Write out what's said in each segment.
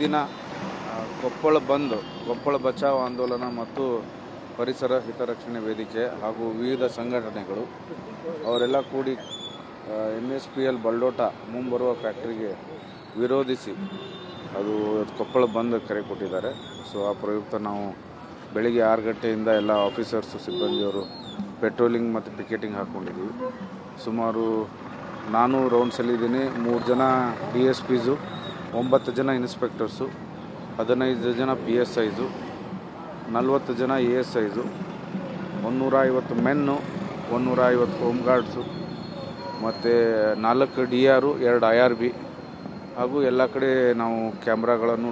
ದಿನ ಕೊಪ್ಪಳ ಬಚಾವ್ ಆಂದೋಲನ ಮತ್ತು ಪರಿಸರ ಹಿತರಕ್ಷಣೆ ವೇದಿಕೆ ಹಾಗೂ ವಿವಿಧ ಸಂಘಟನೆಗಳು ಅವರೆಲ್ಲ ಕೂಡಿ MSPL ಬಲ್ಡೋಟ ಮುಂಬರುವ ಫ್ಯಾಕ್ಟ್ರಿಗೆ ವಿರೋಧಿಸಿ ಅದು ಕೊಪ್ಪಳ ಬಂದ್ ಕರೆ ಕೊಟ್ಟಿದ್ದಾರೆ. ಸೊ ಆ ಪ್ರಯುಕ್ತ ನಾವು ಬೆಳಿಗ್ಗೆ 6 ಗಂಟೆಯಿಂದ ಎಲ್ಲ ಆಫೀಸರ್ಸು ಸಿಬ್ಬಂದಿಯವರು ಪೆಟ್ರೋಲಿಂಗ್ ಮತ್ತು ಪಿಕೆಟಿಂಗ್ ಹಾಕ್ಕೊಂಡಿದ್ದೀವಿ. ಸುಮಾರು ನಾನು ರೌಂಡ್ಸಲ್ಲಿದ್ದೀನಿ. 3 ಜನ DSPಸು, 9 ಜನ ಇನ್ಸ್ಪೆಕ್ಟರ್ಸು, 15 ಜನ PSIಸು, 40 ಜನ ASIಸು, 150 ಮೆನ್ನು, 150 ಹೋಮ್ ಗಾರ್ಡ್ಸು ಮತ್ತು 4 DR, 2 IRB ಹಾಗೂ ಎಲ್ಲ ಕಡೆ ನಾವು ಕ್ಯಾಮ್ರಾಗಳನ್ನು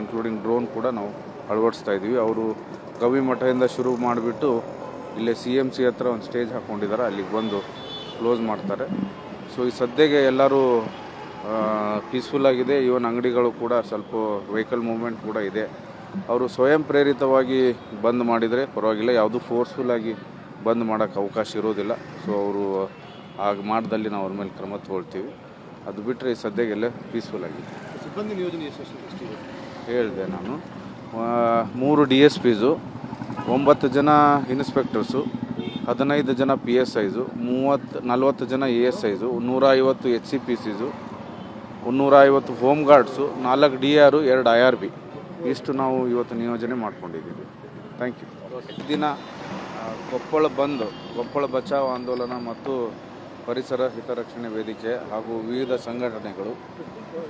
ಇನ್ಕ್ಲೂಡಿಂಗ್ ಡ್ರೋನ್ ಕೂಡ ನಾವು ಅಳವಡಿಸ್ತಾ ಇದ್ದೀವಿ. ಅವರು ಗವಿ ಮಠದಿಂದ ಶುರು ಮಾಡಿಬಿಟ್ಟು ಇಲ್ಲೇ CMC ಹತ್ರ ಒಂದು ಸ್ಟೇಜ್ ಹಾಕ್ಕೊಂಡಿದ್ದಾರೆ, ಅಲ್ಲಿಗೆ ಬಂದು ಕ್ಲೋಸ್ ಮಾಡ್ತಾರೆ. ಸೊ ಈ ಸದ್ಯಕ್ಕೆ ಎಲ್ಲರೂ ಪೀಸ್ಫುಲ್ ಆಗಿದೆ. ಇವನ್ ಅಂಗಡಿಗಳು ಕೂಡ ಸ್ವಲ್ಪ ವೆಹಿಕಲ್ ಮೂವ್ಮೆಂಟ್ ಕೂಡ ಇದೆ. ಅವರು ಸ್ವಯಂ ಪ್ರೇರಿತವಾಗಿ ಬಂದ್ ಮಾಡಿದರೆ ಪರವಾಗಿಲ್ಲ, ಯಾವುದೂ ಫೋರ್ಸ್ಫುಲ್ಲಾಗಿ ಬಂದ್ ಮಾಡೋಕ್ಕೆ ಅವಕಾಶ ಇರೋದಿಲ್ಲ. ಸೊ ಅವರು ಆಗ ಮಾಡ್ದಲ್ಲಿ ನಾವು ಅವ್ರ ಮೇಲೆ ಕ್ರಮ ತಗೊಳ್ತೀವಿ. ಅದು ಬಿಟ್ಟರೆ ಈ ಸದ್ಯಗೆಲ್ಲ ಪೀಸ್ಫುಲ್ ಆಗಿದೆ. ಸಿಬ್ಬಂದಿ ನಿಯೋಜನೆ ಎಷ್ಟಿದೆ ಹೇಳಿದೆ ನಾನು. 3 DSPಸು, 9 ಜನ ಇನ್ಸ್ಪೆಕ್ಟರ್ಸು, 15 ಜನ PSIಸು, 40 ಜನ ASIಸು, 150 HCPCಸು, 150 ಹೋಮ್ ಗಾರ್ಡ್ಸು, 4 DR, 2 IRB ಇಷ್ಟು ನಾವು ಇವತ್ತು ನಿಯೋಜನೆ ಮಾಡ್ಕೊಂಡಿದ್ದೀವಿ. Thank you. ದಿನ ಕೊಪ್ಪಳ ಬಚಾವ್ ಆಂದೋಲನ ಮತ್ತು ಪರಿಸರ ಹಿತರಕ್ಷಣೆ ವೇದಿಕೆ ಹಾಗೂ ವಿವಿಧ ಸಂಘಟನೆಗಳು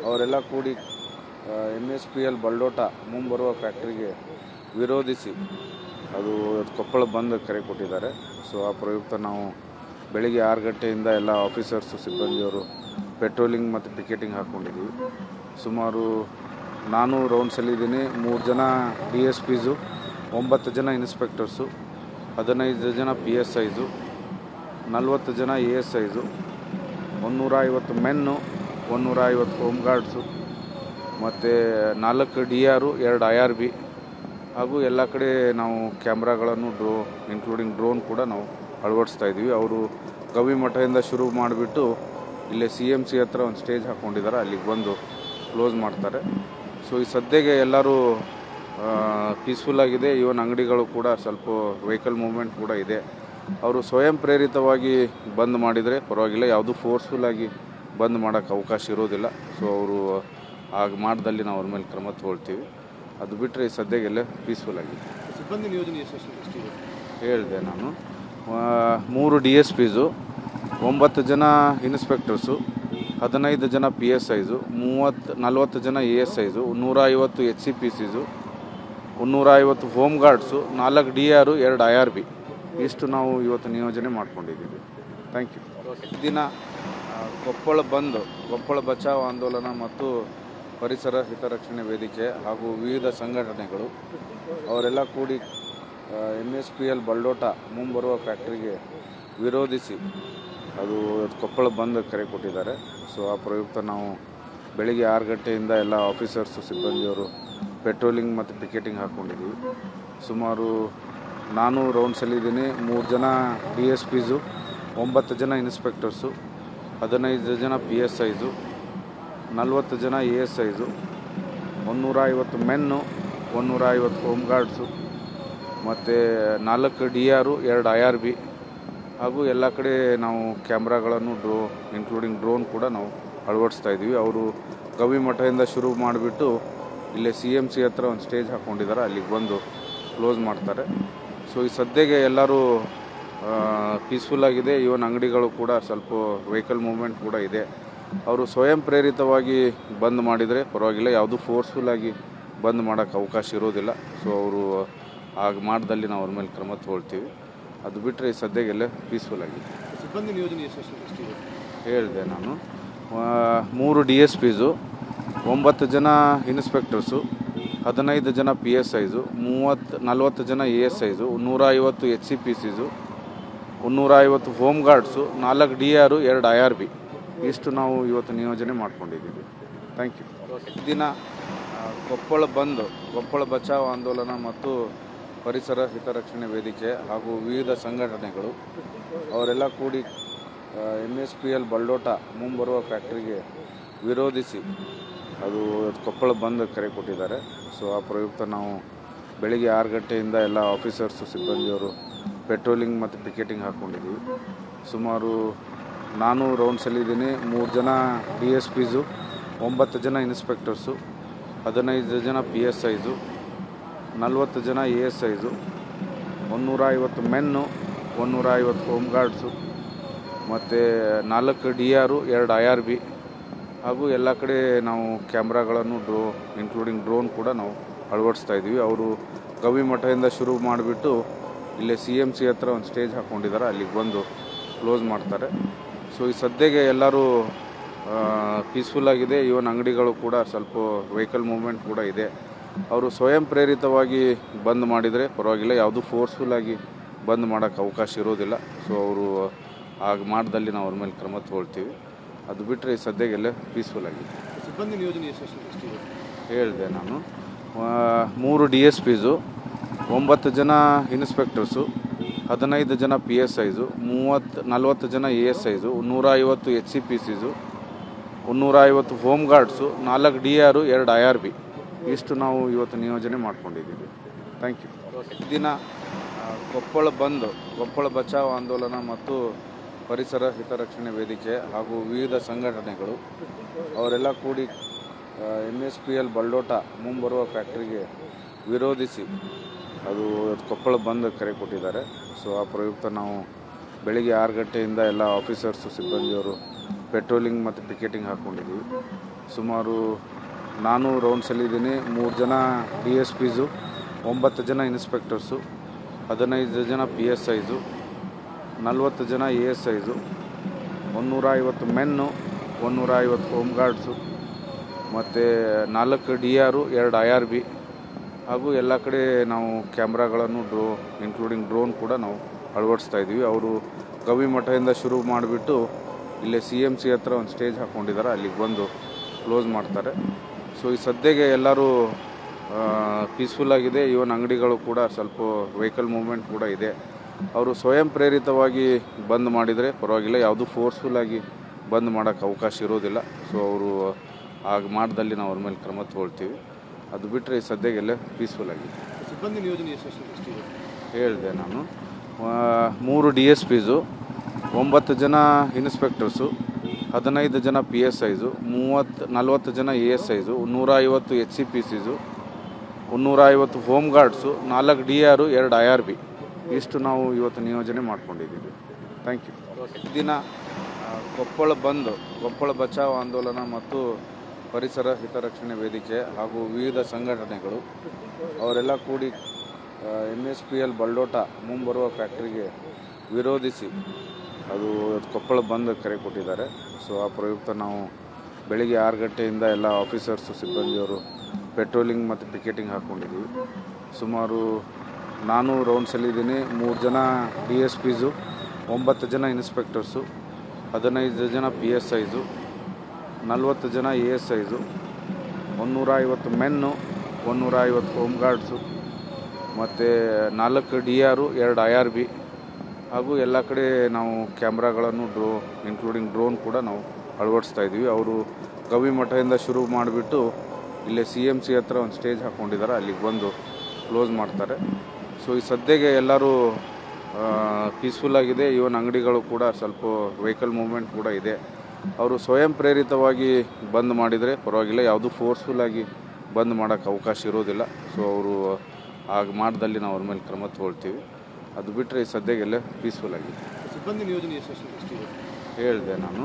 ಅವರೆಲ್ಲ ಕೂಡಿ MSPL ಬಲ್ಡೋಟ ಮುಂಬರುವ ಫ್ಯಾಕ್ಟ್ರಿಗೆ ವಿರೋಧಿಸಿ ಅದು ಕೊಪ್ಪಳ ಬಂದ್ ಕರೆ ಕೊಟ್ಟಿದ್ದಾರೆ. ಸೊ ಆ ಪ್ರಯುಕ್ತ ನಾವು ಬೆಳಿಗ್ಗೆ 6 ಗಂಟೆಯಿಂದ ಎಲ್ಲ ಆಫೀಸರ್ಸು ಸಿಬ್ಬಂದಿಯವರು ಪೆಟ್ರೋಲಿಂಗ್ ಮತ್ತು ಪಿಕೆಟಿಂಗ್ ಹಾಕ್ಕೊಂಡಿದ್ದೀವಿ. ಸುಮಾರು ನಾನು ರೌಂಡ್ಸಲ್ಲಿದ್ದೀನಿ. 3 ಜನ DSPಸು, 9 ಜನ ಇನ್ಸ್ಪೆಕ್ಟರ್ಸು, 15 ಜನ PSIಸು, 40 ಜನ ASIಸು, 150 ಮೆನ್ನು, 150 ಹೋಮ್ ಗಾರ್ಡ್ಸು ಮತ್ತು 4 DR, 2 IRB ಹಾಗೂ ಎಲ್ಲ ಕಡೆ ನಾವು ಕ್ಯಾಮ್ರಾಗಳನ್ನು ಇನ್ಕ್ಲೂಡಿಂಗ್ ಡ್ರೋನ್ ಕೂಡ ನಾವು ಅಳವಡಿಸ್ತಾ ಇದ್ದೀವಿ. ಅವರು ಗವಿ ಮಠದಿಂದ ಶುರು ಮಾಡಿಬಿಟ್ಟು ಇಲ್ಲೇ CMC ಹತ್ರ ಒಂದು ಸ್ಟೇಜ್ ಹಾಕ್ಕೊಂಡಿದ್ದಾರೆ, ಅಲ್ಲಿಗೆ ಬಂದು ಕ್ಲೋಸ್ ಮಾಡ್ತಾರೆ. ಸೊ ಈ ಸದ್ಯಕ್ಕೆ ಎಲ್ಲರೂ ಪೀಸ್ಫುಲ್ ಆಗಿದೆ. ಇವನ್ ಅಂಗಡಿಗಳು ಕೂಡ ಸ್ವಲ್ಪ ವೆಹಿಕಲ್ ಮೂವ್ಮೆಂಟ್ ಕೂಡ ಇದೆ. ಅವರು ಸ್ವಯಂ ಪ್ರೇರಿತವಾಗಿ ಬಂದ್ ಮಾಡಿದರೆ ಪರವಾಗಿಲ್ಲ, ಯಾವುದೂ ಫೋರ್ಸ್ಫುಲ್ಲಾಗಿ ಬಂದ್ ಮಾಡೋಕ್ಕೆ ಅವಕಾಶ ಇರೋದಿಲ್ಲ. ಸೊ ಅವರು ಆಗ ಮಾಡ್ದಲ್ಲಿ ನಾವು ಅವ್ರ ಮೇಲೆ ಕ್ರಮ ತಗೊಳ್ತೀವಿ. ಅದು ಬಿಟ್ಟರೆ ಈ ಸದ್ಯಗೆಲ್ಲ ಪೀಸ್ಫುಲ್ ಆಗಿದೆ. ಸಿಬ್ಬಂದಿ ನಿಯೋಜನೆ ಎಷ್ಟಿದೆ ಹೇಳಿದೆ ನಾನು. 3 DSPಸು, 9 ಜನ ಇನ್ಸ್ಪೆಕ್ಟರ್ಸು, 15 ಜನ PSIಸು, 40 ಜನ ASIಸು, 150 HCPCಸು, 150 ಹೋಮ್ ಗಾರ್ಡ್ಸು, 4 DR, 2 IRB ಇಷ್ಟು ನಾವು ಇವತ್ತು ನಿಯೋಜನೆ ಮಾಡ್ಕೊಂಡಿದ್ದೀವಿ. Thank you. ದಿನ ಕೊಪ್ಪಳ ಬಚಾವ್ ಆಂದೋಲನ ಮತ್ತು ಪರಿಸರ ಹಿತರಕ್ಷಣೆ ವೇದಿಕೆ ಹಾಗೂ ವಿವಿಧ ಸಂಘಟನೆಗಳು ಅವರೆಲ್ಲ ಕೂಡಿ MSPL ಬಲ್ಡೋಟ ಮುಂಬರುವ ಫ್ಯಾಕ್ಟ್ರಿಗೆ ವಿರೋಧಿಸಿ ಅದು ಕೊಪ್ಪಳ ಬಂದ್ ಕರೆ ಕೊಟ್ಟಿದ್ದಾರೆ. ಸೊ ಆ ಪ್ರಯುಕ್ತ ನಾವು ಬೆಳಿಗ್ಗೆ 6 ಗಂಟೆಯಿಂದ ಎಲ್ಲ ಆಫೀಸರ್ಸು ಸಿಬ್ಬಂದಿಯವರು ಪೆಟ್ರೋಲಿಂಗ್ ಮತ್ತು ಪಿಕೆಟಿಂಗ್ ಹಾಕ್ಕೊಂಡಿದ್ದೀವಿ. ಸುಮಾರು ನಾನು ರೌಂಡ್ಸಲ್ಲಿದ್ದೀನಿ. 3 ಜನ DSPಸು, 9 ಜನ ಇನ್ಸ್ಪೆಕ್ಟರ್ಸು, 15 ಜನ PSIಸು, 40 ಜನ ASIಸು, 150 ಮೆನ್ನು, 150 ಹೋಮ್ ಗಾರ್ಡ್ಸು ಮತ್ತು 4 DR, 2 IRB ಹಾಗೂ ಎಲ್ಲ ಕಡೆ ನಾವು ಕ್ಯಾಮ್ರಾಗಳನ್ನು ಇನ್ಕ್ಲೂಡಿಂಗ್ ಡ್ರೋನ್ ಕೂಡ ನಾವು ಅಳವಡಿಸ್ತಾ ಇದ್ದೀವಿ. ಅವರು ಗವಿ ಮಠದಿಂದ ಶುರು ಮಾಡಿಬಿಟ್ಟು ಇಲ್ಲೇ CMC ಹತ್ರ ಒಂದು ಸ್ಟೇಜ್ ಹಾಕ್ಕೊಂಡಿದ್ದಾರೆ, ಅಲ್ಲಿಗೆ ಬಂದು ಕ್ಲೋಸ್ ಮಾಡ್ತಾರೆ. ಸೊ ಈ ಸದ್ಯಕ್ಕೆ ಎಲ್ಲರೂ ಪೀಸ್ಫುಲ್ ಆಗಿದೆ. ಇವನ್ ಅಂಗಡಿಗಳು ಕೂಡ ಸ್ವಲ್ಪ ವೆಹಿಕಲ್ ಮೂವ್ಮೆಂಟ್ ಕೂಡ ಇದೆ. ಅವರು ಸ್ವಯಂ ಪ್ರೇರಿತವಾಗಿ ಬಂದ್ ಮಾಡಿದರೆ ಪರವಾಗಿಲ್ಲ, ಯಾವುದೂ ಫೋರ್ಸ್ಫುಲ್ಲಾಗಿ ಬಂದ್ ಮಾಡೋಕ್ಕೆ ಅವಕಾಶ ಇರೋದಿಲ್ಲ. ಸೊ ಅವರು ಆಗ ಮಾಡ್ದಲ್ಲಿ ನಾವು ಅವ್ರ ಮೇಲೆ ಕ್ರಮ ತಗೊಳ್ತೀವಿ. ಅದು ಬಿಟ್ಟರೆ ಈ ಸದ್ಯಗೆಲ್ಲ ಪೀಸ್ಫುಲ್ ಆಗಿದೆ. ಸಿಬ್ಬಂದಿ ನಿಯೋಜನೆ ಎಷ್ಟಿದೆ ಹೇಳಿದೆ ನಾನು. 3 DSPಸು, 9 ಜನ ಇನ್ಸ್ಪೆಕ್ಟರ್ಸು, 15 ಜನ PSIಸು, 40 ಜನ ASIಸು, 150 HCPCಸು, 150 ಹೋಮ್ ಗಾರ್ಡ್ಸು, 4 DR, 2 IRB ಇಷ್ಟು ನಾವು ಇವತ್ತು ನಿಯೋಜನೆ ಮಾಡ್ಕೊಂಡಿದ್ದೀವಿ. Thank you. ದಿನ ಕೊಪ್ಪಳ ಬಚಾವ್ ಆಂದೋಲನ ಮತ್ತು ಪರಿಸರ ಹಿತರಕ್ಷಣೆ ವೇದಿಕೆ ಹಾಗೂ ವಿವಿಧ ಸಂಘಟನೆಗಳು ಅವರೆಲ್ಲ ಕೂಡಿ MSPL ಬಲ್ಡೋಟ ಮುಂಬರುವ ಫ್ಯಾಕ್ಟ್ರಿಗೆ ವಿರೋಧಿಸಿ ಅದು ಕೊಪ್ಪಳ ಬಂದ್ ಕರೆ ಕೊಟ್ಟಿದ್ದಾರೆ. ಸೊ ಆ ಪ್ರಯುಕ್ತ ನಾವು ಬೆಳಿಗ್ಗೆ 6 ಗಂಟೆಯಿಂದ ಎಲ್ಲ ಆಫೀಸರ್ಸು ಸಿಬ್ಬಂದಿಯವರು ಪೆಟ್ರೋಲಿಂಗ್ ಮತ್ತು ಪಿಕೆಟಿಂಗ್ ಹಾಕ್ಕೊಂಡಿದ್ದೀವಿ. ಸುಮಾರು ನಾನು ರೌಂಡ್ಸಲ್ಲಿದ್ದೀನಿ. 3 ಜನ DSPಸು, 9 ಜನ ಇನ್ಸ್ಪೆಕ್ಟರ್ಸು, 15 ಜನ PSIಸು, 40 ಜನ ASIಸು, 150 ಮೆನ್ನು, 150 ಹೋಮ್ ಗಾರ್ಡ್ಸು ಮತ್ತು 4 DR, 2 IRB ಹಾಗೂ ಎಲ್ಲ ಕಡೆ ನಾವು ಕ್ಯಾಮ್ರಾಗಳನ್ನು ಇನ್ಕ್ಲೂಡಿಂಗ್ ಡ್ರೋನ್ ಕೂಡ ನಾವು ಅಳವಡಿಸ್ತಾ ಇದ್ದೀವಿ. ಅವರು ಗವಿ ಮಠದಿಂದ ಶುರು ಮಾಡಿಬಿಟ್ಟು ಇಲ್ಲೇ CMC ಹತ್ರ ಒಂದು ಸ್ಟೇಜ್ ಹಾಕ್ಕೊಂಡಿದ್ದಾರೆ, ಅಲ್ಲಿಗೆ ಬಂದು ಕ್ಲೋಸ್ ಮಾಡ್ತಾರೆ. ಸೊ ಈ ಸದ್ಯಕ್ಕೆ ಎಲ್ಲರೂ ಪೀಸ್ಫುಲ್ ಆಗಿದೆ. ಇವನ್ ಅಂಗಡಿಗಳು ಕೂಡ ಸ್ವಲ್ಪ ವೆಹಿಕಲ್ ಮೂವ್ಮೆಂಟ್ ಕೂಡ ಇದೆ. ಅವರು ಸ್ವಯಂ ಪ್ರೇರಿತವಾಗಿ ಬಂದ್ ಮಾಡಿದರೆ ಪರವಾಗಿಲ್ಲ, ಯಾವುದು ಫೋರ್ಸ್ಫುಲ್ಲಾಗಿ ಬಂದ್ ಮಾಡೋಕ್ಕೆ ಅವಕಾಶ ಇರೋದಿಲ್ಲ. ಸೊ ಅವರು ಆಗ ಮಾಡ್ದಲ್ಲಿ ನಾವು ಅವ್ರ ಮೇಲೆ ಕ್ರಮ ತಗೊಳ್ತೀವಿ. ಅದು ಬಿಟ್ಟರೆ ಈ ಸದ್ಯಗೆಲ್ಲ ಪೀಸ್ಫುಲ್ ಆಗಿದೆ. ಸಿಬ್ಬಂದಿ ನಿಯೋಜನೆ ಎಷ್ಟಿದೆ? ಹೇಳಿದೆ ನಾನು. 3 DSPಸು, 9 ಜನ ಇನ್ಸ್ಪೆಕ್ಟರ್ಸು, 15 ಜನ PSIಸು, 40 ಜನ ASIಸು, 150 HCPCಸು, 150 ಹೋಮ್ ಗಾರ್ಡ್ಸು, 4 DR, 2 IRB ಇಷ್ಟು ನಾವು ಇವತ್ತು ನಿಯೋಜನೆ ಮಾಡ್ಕೊಂಡಿದ್ದೀವಿ. Thank you. ದಿನ ಕೊಪ್ಪಳ ಬಚಾವ್ ಆಂದೋಲನ ಮತ್ತು ಪರಿಸರ ಹಿತರಕ್ಷಣೆ ವೇದಿಕೆ ಹಾಗೂ ವಿವಿಧ ಸಂಘಟನೆಗಳು ಅವರೆಲ್ಲ ಕೂಡಿ MSPL ಬಲ್ಡೋಟ ಮುಂಬರುವ ಫ್ಯಾಕ್ಟ್ರಿಗೆ ವಿರೋಧಿಸಿ ಅದು ಕೊಪ್ಪಳ ಬಂದ್ ಕರೆ ಕೊಟ್ಟಿದ್ದಾರೆ. ಸೊ ಆ ಪ್ರಯುಕ್ತ ನಾವು ಬೆಳಿಗ್ಗೆ 6 ಗಂಟೆಯಿಂದ ಎಲ್ಲ ಆಫೀಸರ್ಸು ಸಿಬ್ಬಂದಿಯವರು ಪೆಟ್ರೋಲಿಂಗ್ ಮತ್ತು ಪಿಕೆಟಿಂಗ್ ಹಾಕ್ಕೊಂಡಿದ್ದೀವಿ. ಸುಮಾರು ನಾನು ರೌಂಡ್ಸಲ್ಲಿದ್ದೀನಿ. 3 ಜನ DSPಸು, 9 ಜನ ಇನ್ಸ್ಪೆಕ್ಟರ್ಸು, 15 ಜನ PSIಸು, 40 ಜನ ASIಸು, 150 ಮೆನ್ನು, 150 ಹೋಮ್ ಗಾರ್ಡ್ಸು ಮತ್ತು 4 DR, 2 IRB ಹಾಗೂ ಎಲ್ಲ ಕಡೆ ನಾವು ಕ್ಯಾಮ್ರಾಗಳನ್ನು ಇನ್ಕ್ಲೂಡಿಂಗ್ ಡ್ರೋನ್ ಕೂಡ ನಾವು ಅಳವಡಿಸ್ತಾ ಇದ್ದೀವಿ. ಅವರು ಗವಿ ಮಠದಿಂದ ಶುರು ಮಾಡಿಬಿಟ್ಟು ಇಲ್ಲೇ CMC ಹತ್ರ ಒಂದು ಸ್ಟೇಜ್ ಹಾಕ್ಕೊಂಡಿದ್ದಾರೆ, ಅಲ್ಲಿಗೆ ಬಂದು ಕ್ಲೋಸ್ ಮಾಡ್ತಾರೆ. ಸೊ ಈ ಸದ್ಯಕ್ಕೆ ಎಲ್ಲರೂ ಪೀಸ್ಫುಲ್ ಆಗಿದೆ. ಇವನ್ ಅಂಗಡಿಗಳು ಕೂಡ ಸ್ವಲ್ಪ ವೆಹಿಕಲ್ ಮೂವ್ಮೆಂಟ್ ಕೂಡ ಇದೆ. ಅವರು ಸ್ವಯಂ ಪ್ರೇರಿತವಾಗಿ ಬಂದ್ ಮಾಡಿದರೆ ಪರವಾಗಿಲ್ಲ, ಯಾವುದು ಫೋರ್ಸ್ಫುಲ್ಲಾಗಿ ಬಂದ್ ಮಾಡೋಕ್ಕೆ ಅವಕಾಶ ಇರೋದಿಲ್ಲ. ಸೊ ಅವರು ಆಗ ಮಾಡ್ದಲ್ಲಿ ನಾವು ಅವ್ರ ಮೇಲೆ ಕ್ರಮ ತಗೊಳ್ತೀವಿ. ಅದು ಬಿಟ್ಟರೆ ಈ ಸದ್ಯಗೆಲ್ಲ ಪೀಸ್ಫುಲ್ ಆಗಿದೆ. ಸಿಬ್ಬಂದಿ ನಿಯೋಜನೆ ಎಷ್ಟಿದೆ? ಹೇಳಿದೆ ನಾನು. 3 DSPಸು, 9 ಜನ ಇನ್ಸ್ಪೆಕ್ಟರ್ಸು, 15 ಜನ PSIಸು, 40 ಜನ ASIಸು, 150 HCPCಸು, 150 ಹೋಮ್ ಗಾರ್ಡ್ಸು, 4 DR, 2 IRB ಇಷ್ಟು ನಾವು ಇವತ್ತು ನಿಯೋಜನೆ ಮಾಡ್ಕೊಂಡಿದ್ದೀವಿ. Thank you. ದಿನ ಕೊಪ್ಪಳ ಬಚಾವ್ ಆಂದೋಲನ ಮತ್ತು ಪರಿಸರ ಹಿತರಕ್ಷಣೆ ವೇದಿಕೆ ಹಾಗೂ ವಿವಿಧ ಸಂಘಟನೆಗಳು ಅವರೆಲ್ಲ ಕೂಡಿ MSPL ಬಲ್ಡೋಟ ಮುಂಬರುವ ಫ್ಯಾಕ್ಟ್ರಿಗೆ ವಿರೋಧಿಸಿ ಅದು ಕೊಪ್ಪಳ ಬಂದ್ ಕರೆ ಕೊಟ್ಟಿದ್ದಾರೆ. ಸೊ ಆ ಪ್ರಯುಕ್ತ ನಾವು ಬೆಳಿಗ್ಗೆ 6 ಗಂಟೆಯಿಂದ ಎಲ್ಲ ಆಫೀಸರ್ಸು ಸಿಬ್ಬಂದಿಯವರು ಪೆಟ್ರೋಲಿಂಗ್ ಮತ್ತು ಪಿಕೆಟಿಂಗ್ ಹಾಕ್ಕೊಂಡಿದ್ದೀವಿ. ಸುಮಾರು ನಾನು ರೌಂಡ್ಸಲ್ಲಿದ್ದೀನಿ. 3 ಜನ DSPಸು, 9 ಜನ ಇನ್ಸ್ಪೆಕ್ಟರ್ಸು, 15 ಜನ PSIಸು, 40 ಜನ ASIಸು, 150 ಮೆನ್ನು, 150 ಹೋಮ್ ಗಾರ್ಡ್ಸು ಮತ್ತು 4 DR, 2 IRB ಹಾಗೂ ಎಲ್ಲ ಕಡೆ ನಾವು ಕ್ಯಾಮ್ರಾಗಳನ್ನು ಇನ್ಕ್ಲೂಡಿಂಗ್ ಡ್ರೋನ್ ಕೂಡ ನಾವು ಅಳವಡಿಸ್ತಾ ಇದ್ದೀವಿ. ಅವರು ಗವಿ ಮಠದಿಂದ ಶುರು ಮಾಡಿಬಿಟ್ಟು ಇಲ್ಲೇ CMC ಹತ್ರ ಒಂದು ಸ್ಟೇಜ್ ಹಾಕ್ಕೊಂಡಿದ್ದಾರೆ, ಅಲ್ಲಿಗೆ ಬಂದು ಕ್ಲೋಸ್ ಮಾಡ್ತಾರೆ. ಸೊ ಈ ಸದ್ಯಕ್ಕೆ ಎಲ್ಲರೂ ಪೀಸ್ಫುಲ್ ಆಗಿದೆ. ಇವನ್ ಅಂಗಡಿಗಳು ಕೂಡ ಸ್ವಲ್ಪ ವೆಹಿಕಲ್ ಮೂವ್ಮೆಂಟ್ ಕೂಡ ಇದೆ. ಅವರು ಸ್ವಯಂ ಪ್ರೇರಿತವಾಗಿ ಬಂದ್ ಮಾಡಿದರೆ ಪರವಾಗಿಲ್ಲ, ಯಾವುದು ಫೋರ್ಸ್ಫುಲ್ಲಾಗಿ ಬಂದ್ ಮಾಡೋಕ್ಕೆ ಅವಕಾಶ ಇರೋದಿಲ್ಲ. ಸೊ ಅವರು ಆಗ ಮಾಡ್ದಲ್ಲಿ ನಾವು ಅವ್ರ ಮೇಲೆ ಕ್ರಮ ತಗೊಳ್ತೀವಿ. ಅದು ಬಿಟ್ಟರೆ ಈ ಸದ್ಯಗೆಲ್ಲ ಪೀಸ್ಫುಲ್ ಆಗಿದೆ. ಸಿಬ್ಬಂದಿ ನಿಯೋಜನೆ ಎಷ್ಟಿದೆ? ಹೇಳಿದೆ ನಾನು.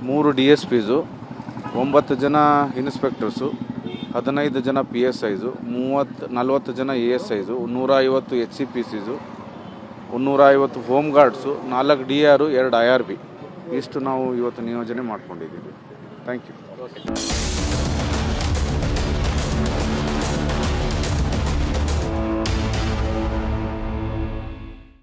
3 DSPಸು, 9 ಜನ ಇನ್ಸ್ಪೆಕ್ಟರ್ಸು, 15 ಜನ PSIಸು, 40 ಜನ ASIಸು, 150 HCPCಸು, 150 ಹೋಮ್ ಗಾರ್ಡ್ಸು, 4 DR, 2 IRB ಇಷ್ಟು ನಾವು ಇವತ್ತು ನಿಯೋಜನೆ ಮಾಡ್ಕೊಂಡಿದ್ದೀವಿ. Thank you.